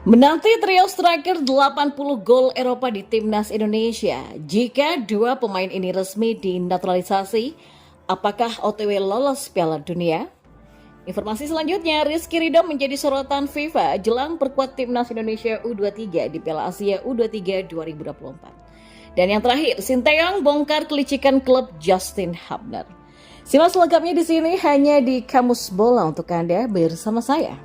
Menanti trio striker 80 gol Eropa di Timnas Indonesia. Jika dua pemain ini resmi dinaturalisasi, apakah OTW lolos Piala Dunia? Informasi selanjutnya, Rizky Ridho menjadi sorotan FIFA jelang perkuat Timnas Indonesia U23 di Piala Asia U23 2024. Dan yang terakhir, Sinteyong bongkar kelicikan klub Justin Hubner. Simak selengkapnya di sini hanya di Kamus Bola untuk Anda bersama saya.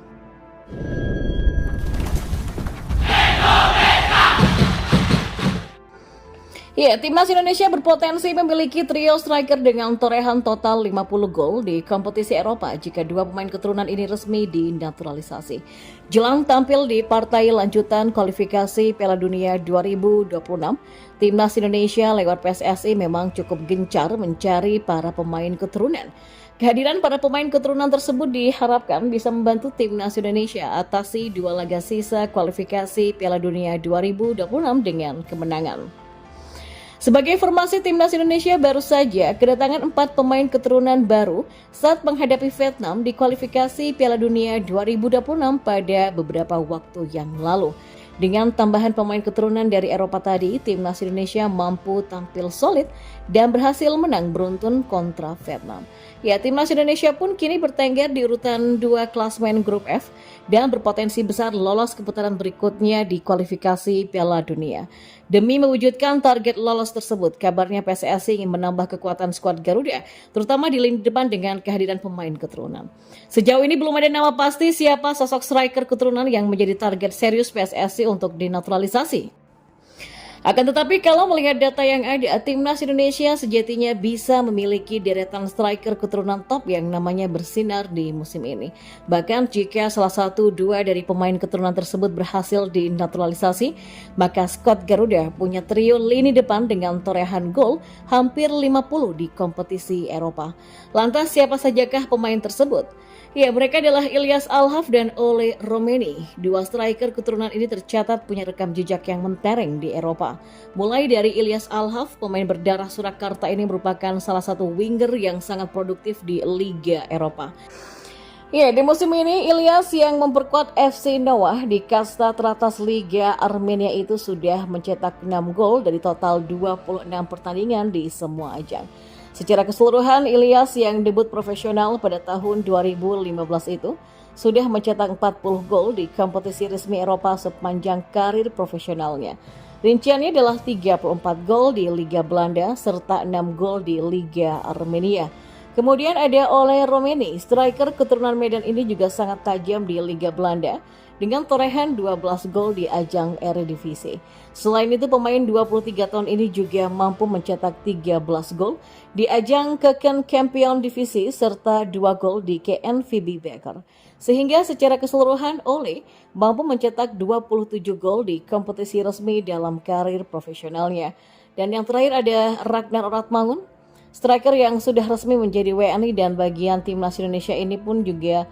Ya, Timnas Indonesia berpotensi memiliki trio striker dengan torehan total 50 gol di kompetisi Eropa jika dua pemain keturunan ini resmi dinaturalisasi. Jelang tampil di partai lanjutan kualifikasi Piala Dunia 2026, Timnas Indonesia lewat PSSI memang cukup gencar mencari para pemain keturunan. Kehadiran para pemain keturunan tersebut diharapkan bisa membantu Timnas Indonesia atasi dua laga sisa kualifikasi Piala Dunia 2026 dengan kemenangan. Sebagai informasi, Timnas Indonesia baru saja kedatangan 4 pemain keturunan baru saat menghadapi Vietnam di kualifikasi Piala Dunia 2026 pada beberapa waktu yang lalu. Dengan tambahan pemain keturunan dari Eropa tadi, Timnas Indonesia mampu tampil solid dan berhasil menang beruntun kontra Vietnam. Ya, Timnas Indonesia pun kini bertengger di urutan 2 klasemen grup F dan berpotensi besar lolos ke putaran berikutnya di kualifikasi Piala Dunia. Demi mewujudkan target lolos tersebut, kabarnya PSSI ingin menambah kekuatan skuad Garuda, terutama di lini depan dengan kehadiran pemain keturunan. Sejauh ini belum ada nama pasti siapa sosok striker keturunan yang menjadi target serius PSSI untuk dinaturalisasi. Akan tetapi kalau melihat data yang ada, Timnas Indonesia sejatinya bisa memiliki deretan striker keturunan top yang namanya bersinar di musim ini. Bahkan jika salah satu dua dari pemain keturunan tersebut berhasil dinaturalisasi, maka skuad Garuda punya trio lini depan dengan torehan gol hampir 50 di kompetisi Eropa. Lantas siapa sajakah pemain tersebut? Ya, mereka adalah Ilyas Alhaf dan Ole Romeni. Dua striker keturunan ini tercatat punya rekam jejak yang mentereng di Eropa. Mulai dari Ilyas Alhaf, pemain berdarah Surakarta ini merupakan salah satu winger yang sangat produktif di Liga Eropa. Ya, di musim ini Ilyas yang memperkuat FC Noah di kasta teratas Liga Armenia itu sudah mencetak 6 gol dari total 26 pertandingan di semua ajang. Secara keseluruhan, Ilyas yang debut profesional pada tahun 2015 itu sudah mencetak 40 gol di kompetisi resmi Eropa sepanjang karir profesionalnya. Rinciannya adalah 34 gol di Liga Belanda serta 6 gol di Liga Armenia. Kemudian ada Ole Romeni, striker keturunan Medan ini juga sangat tajam di Liga Belanda dengan torehan 12 gol di ajang Eredivisie. Selain itu, pemain 23 tahun ini juga mampu mencetak 13 gol di ajang Keuken Champion Divisi serta 2 gol di KNVB Beker. Sehingga secara keseluruhan Ole mampu mencetak 27 gol di kompetisi resmi dalam karir profesionalnya. Dan yang terakhir ada Ragnar Oratmangun, striker yang sudah resmi menjadi WNI dan bagian Timnas Indonesia ini pun juga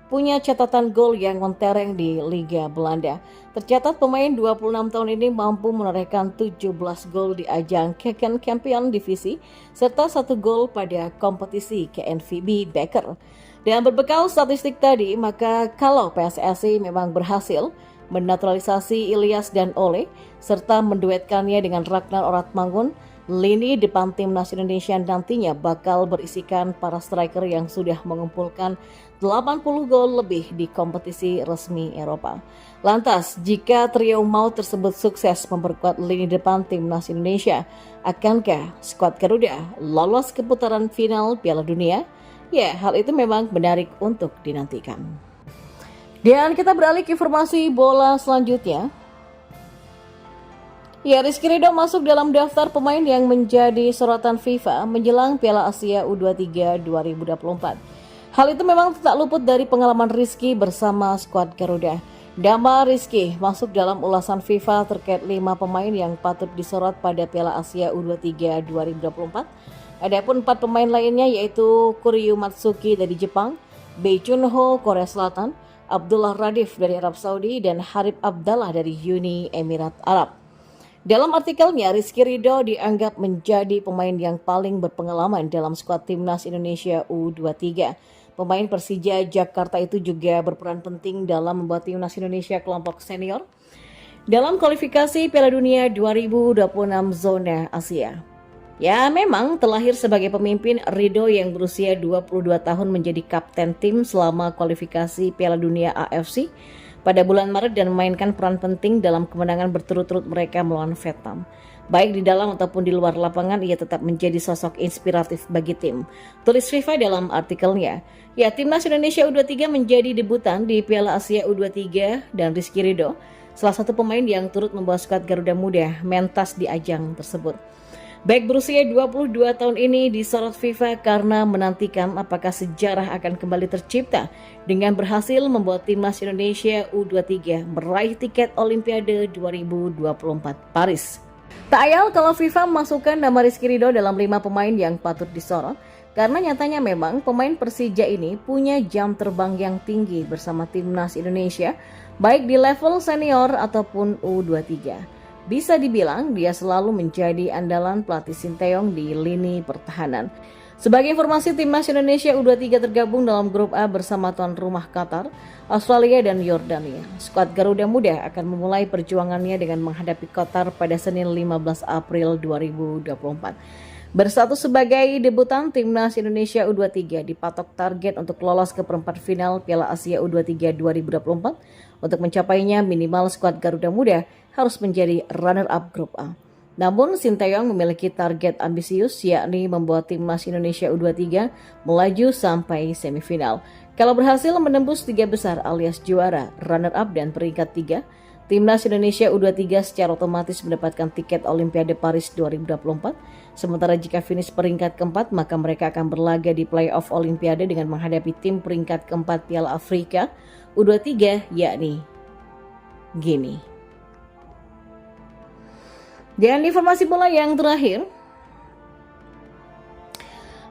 punya catatan gol yang mentereng di Liga Belanda. Tercatat pemain 26 tahun ini mampu menorehkan 17 gol di ajang Keuken Champion Divisi serta 1 gol pada kompetisi KNVB Beker. Dan berbekal statistik tadi, maka kalau PSSI memang berhasil menaturalisasi Ilyas dan Ole serta menduetkannya dengan Ragnar Oratmangun, lini depan Timnas Indonesia nantinya bakal berisikan para striker yang sudah mengumpulkan 80 gol lebih di kompetisi resmi Eropa. Lantas, jika trio maut tersebut sukses memperkuat lini depan Timnas Indonesia, akankah skuad Garuda lolos ke putaran final Piala Dunia? Ya, hal itu memang menarik untuk dinantikan. Dan kita beralih ke informasi bola selanjutnya. Ya, Rizky Ridho masuk dalam daftar pemain yang menjadi sorotan FIFA menjelang Piala Asia U23 2024. Hal itu memang tak luput dari pengalaman Rizky bersama skuad Garuda. Nama Rizky masuk dalam ulasan FIFA terkait 5 pemain yang patut disorot pada Piala Asia U23 2024. Adapun 4 pemain lainnya yaitu Kuryu Matsuki dari Jepang, Bae Chun-ho Korea Selatan, Abdullah Radif dari Arab Saudi, dan Harib Abdallah dari Uni Emirat Arab. Dalam artikelnya, Rizky Ridho dianggap menjadi pemain yang paling berpengalaman dalam skuad Timnas Indonesia U23. Pemain Persija Jakarta itu juga berperan penting dalam membuat Timnas Indonesia kelompok senior dalam kualifikasi Piala Dunia 2026 zona Asia. Ya, memang terlahir sebagai pemimpin, Ridho yang berusia 22 tahun menjadi kapten tim selama kualifikasi Piala Dunia AFC pada bulan Maret dan memainkan peran penting dalam kemenangan berturut-turut mereka melawan Vietnam. Baik di dalam ataupun di luar lapangan, ia tetap menjadi sosok inspiratif bagi tim. Tulis FIFA dalam artikelnya, ya, Timnas Indonesia U23 menjadi debutan di Piala Asia U23 dan Rizky Ridho, salah satu pemain yang turut membawa skuad Garuda Muda mentas di ajang tersebut. Baik berusia 22 tahun ini disorot FIFA karena menantikan apakah sejarah akan kembali tercipta dengan berhasil membuat Timnas Indonesia U23 meraih tiket Olimpiade 2024 Paris. Tak ayal kalau FIFA memasukkan nama Rizky Ridho dalam 5 pemain yang patut disorot, karena nyatanya memang pemain Persija ini punya jam terbang yang tinggi bersama Timnas Indonesia, baik di level senior ataupun U23. Bisa dibilang dia selalu menjadi andalan pelatih Sinteyong di lini pertahanan. Sebagai informasi, Timnas Indonesia U23 tergabung dalam grup A bersama tuan rumah Qatar, Australia, dan Yordania. Skuad Garuda Muda akan memulai perjuangannya dengan menghadapi Qatar pada Senin 15 April 2024. Berstatus sebagai debutan, Timnas Indonesia U23 dipatok target untuk lolos ke perempat final Piala Asia U23 2024. Untuk mencapainya, minimal skuad Garuda Muda harus menjadi runner-up grup A. Namun, Sinteyong memiliki target ambisius, yakni membuat Timnas Indonesia U23 melaju sampai semifinal. Kalau berhasil menembus 3 besar alias juara, runner-up, dan peringkat 3, Timnas Indonesia U23 secara otomatis mendapatkan tiket Olimpiade Paris 2024. Sementara jika finish peringkat keempat, maka mereka akan berlaga di playoff Olimpiade dengan menghadapi tim peringkat keempat Piala Afrika U23, yakni Guinea. Dan informasi bola yang terakhir,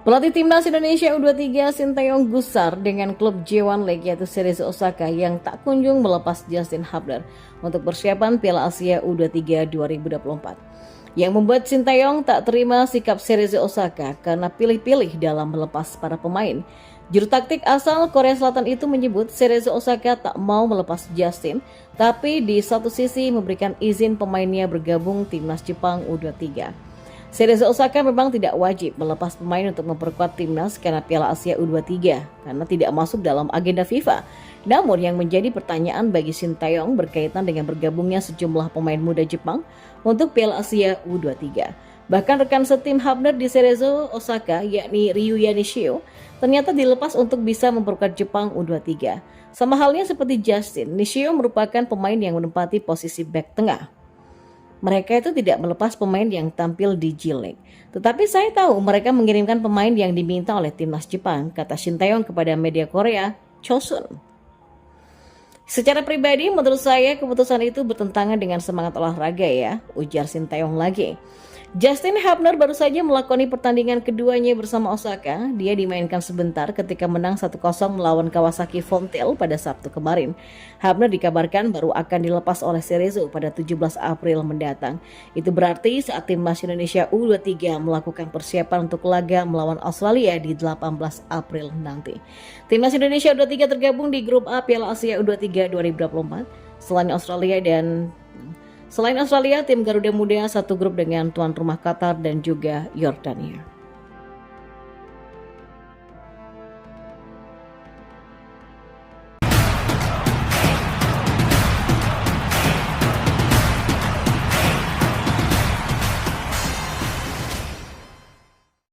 pelatih Timnas Indonesia U23 Sinteyong gusar dengan klub J1 League yaitu Cerezo Osaka yang tak kunjung melepas Justin Hubner untuk persiapan Piala Asia U23 2024. Yang membuat Sinteyong tak terima sikap Cerezo Osaka karena pilih-pilih dalam melepas para pemain. Juru taktik asal Korea Selatan itu menyebut Cerezo Osaka tak mau melepas Justin, tapi di satu sisi memberikan izin pemainnya bergabung Timnas Jepang U23. Cerezo Osaka memang tidak wajib melepas pemain untuk memperkuat Timnas karena Piala Asia U23 karena tidak masuk dalam agenda FIFA. Namun yang menjadi pertanyaan bagi Sinteyong berkaitan dengan bergabungnya sejumlah pemain muda Jepang untuk Piala Asia U23. Bahkan rekan setim Hubner di Cerezo Osaka yakni Ryuya Nishio ternyata dilepas untuk bisa memperkuat Jepang U23. Sama halnya seperti Justin, Nishio merupakan pemain yang menempati posisi bek tengah. Mereka itu tidak melepas pemain yang tampil di J-League. Tetapi saya tahu mereka mengirimkan pemain yang diminta oleh Timnas Jepang, kata Sinteyong kepada media Korea, Chosun. Secara pribadi, menurut saya keputusan itu bertentangan dengan semangat olahraga ya, ujar Sinteyong lagi. Justin Hubner baru saja melakoni pertandingan keduanya bersama Osaka. Dia dimainkan sebentar ketika menang 1-0 melawan Kawasaki Frontale pada Sabtu kemarin. Hubner dikabarkan baru akan dilepas oleh Cerezo pada 17 April mendatang. Itu berarti saat Timnas Indonesia U23 melakukan persiapan untuk laga melawan Australia di 18 April nanti. Timnas Indonesia U23 tergabung di grup A Piala Asia U23 2024. Selain Australia, tim Garuda Muda satu grup dengan tuan rumah Qatar dan juga Yordania.